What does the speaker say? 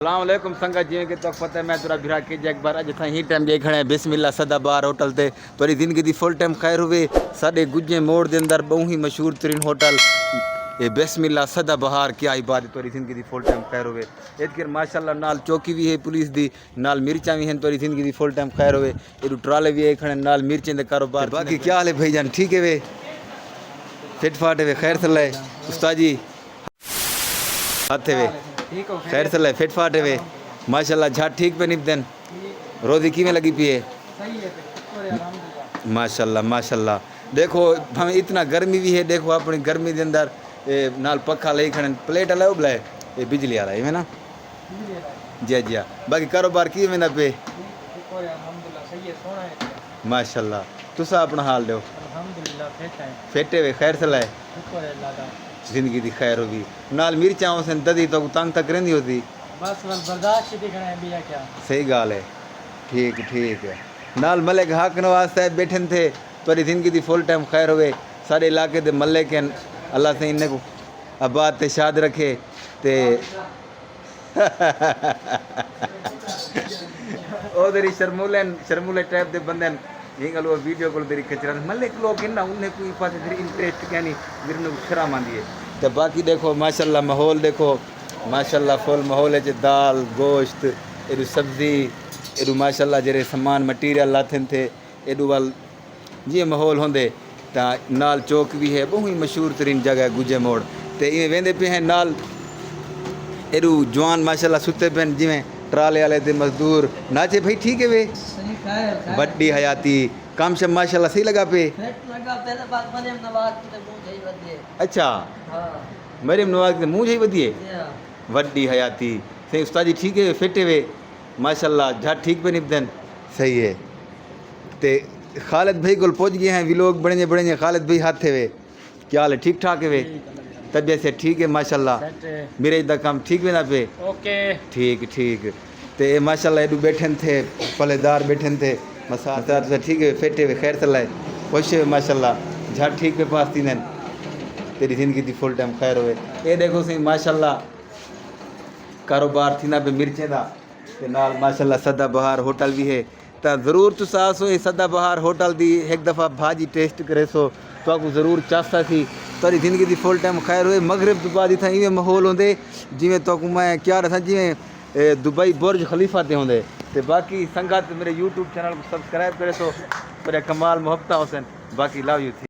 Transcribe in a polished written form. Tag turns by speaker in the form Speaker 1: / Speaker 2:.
Speaker 1: अस्सलामुअलैकुम संगत जी कि तो पता है मैं तुरा भिरा के एक बार अज ही टाइम जे खड़े बिस्मिल्ला सदाबहार होटल ते तुरी जिंदगी दी फुल टाइम खैर हुए साडे गुजे मोड़ दे अंदर बहु ही मशहूर तरीन होटल ये बिस्मिल्ला सदाबहार क्या ही बात तुरी जिंदगी दी फुल टाइम खैर हुए इधर माशाल्लाह नाल चौकी भी है पुलिस दी नाल मिर्चा भी हैं तुरी जिंदगी दी फुल टाइम खैर हुए इधर ट्राले भी है खड़े नाल मिर्चें दे कारोबार बाकी क्या हाल है भाईजान ठीक है वे फिट फाट है वे खैर सल्ला उस्ताद जी हाथ है वे खैर सल्ला फिट फाट है वे माशाल्लाह झाट ठीक पे निपदन रोजी किमें लगी पी है माशाल्लाह माशाल्लाह देखो हमें इतना गर्मी भी है देखो अपनी गर्मी के अंदर नाल पखा ले खड़े प्लेट अलाए उबलाए ये बिजली वाला है ना जी जी बाकी कारोबार की में पे माशाल्लाह तुसा अपना हाल दो फेटे वे खैर सलाए जिंदगी दी खैर होगी नाल मिर्चा हुसन ददी तो तंग तक रहंदी होती
Speaker 2: बस बर्दाश्त दिखना है भैया क्या
Speaker 1: सही गाल है ठीक ठीक है नाल मलिक हाक नवाज साहब बैठे थे तुरी जिंदगी दी फुल टाइम खैर होवे सारे इलाके दे मल्ले के अल्लाह से इन्हें को आबाद ते शाद रखे ते ओ तेरी शर्मूले टाइप दे बंदन हिंगल वो वीडियो को तेरी खचरा मलिक लोग इन्ना उन्हें कोई पास तेरी इंटरेस्ट क्या नहीं मेरे ने शर्म आंदी है तो बाकी देखो माशाल्लाह माहौल देखो माशाल्लाह फुल माहौल है दाल गोश्त एडू सब्जी एडू माशाल्लाह जेरे सामान मटीरियल लाथन थे एडू वाल जी माहौल होंदे ता नाल चौक भी है बहुत ही मशहूर तरीन जगह गुजे मोड़ ते इवें वेंदे पे हैं नाल एडू जवान माशाल्लाह सुते पेन जिवें ट्राले वाले ते मजदूर नाचे भाई ठीक है वे बड्डी हयाती काम शम माशाल्लाह सही लगा पे अच्छा मरियम नवाज के मुंह ही वधिए वड्डी हयाती सही उस्ताद जी ठीक है फिटे वे माशाल्लाह झट ठीक पे निपदन सही है ते खालिद भाई को पहुँच गए हैं व्लॉग बड़े खालिद भाई हाथ थे वे क्या हाल है ठीक ठाक है वे तबियत से ठीक है माशाल्लाह मेरे दा काम ठीक है ना पे
Speaker 2: ओके
Speaker 1: ठीक ठीक ते माशाल्लाह एडू बैठे थे पलेदार बैठे थे मसार से ठीक है फेटे वे खैर सलाए खुश है माशाल्लाह झट ठीक पे पास थी तेरी जिंदगी दी फुल टाइम खैर होवे ये देखो सी माशाल्लाह कारोबार थी ना पे मिर्चें दा ते नाल माशाल्लाह सदाबहार होटल भी है तो ज़रूर तुस आसो ये सदाबहार होटल दी एक दफ़ा भाजी टेस्ट करे सो तो आपको ज़रूर चाहता सी तारी जिंदगी दी फुल टाइम खैर हुए मगरब तो बाद इतना इवें माहौल होंदे जिमें तो मैं क्या रहा जिमें दुबई बुर्ज खलीफा ते होंदे ते बाकी संगत मेरे यूट्यूब चैनल को सब्सक्राइब करे सो पर कमाल मोहब्बत हुसैन बाकी लव यू थी।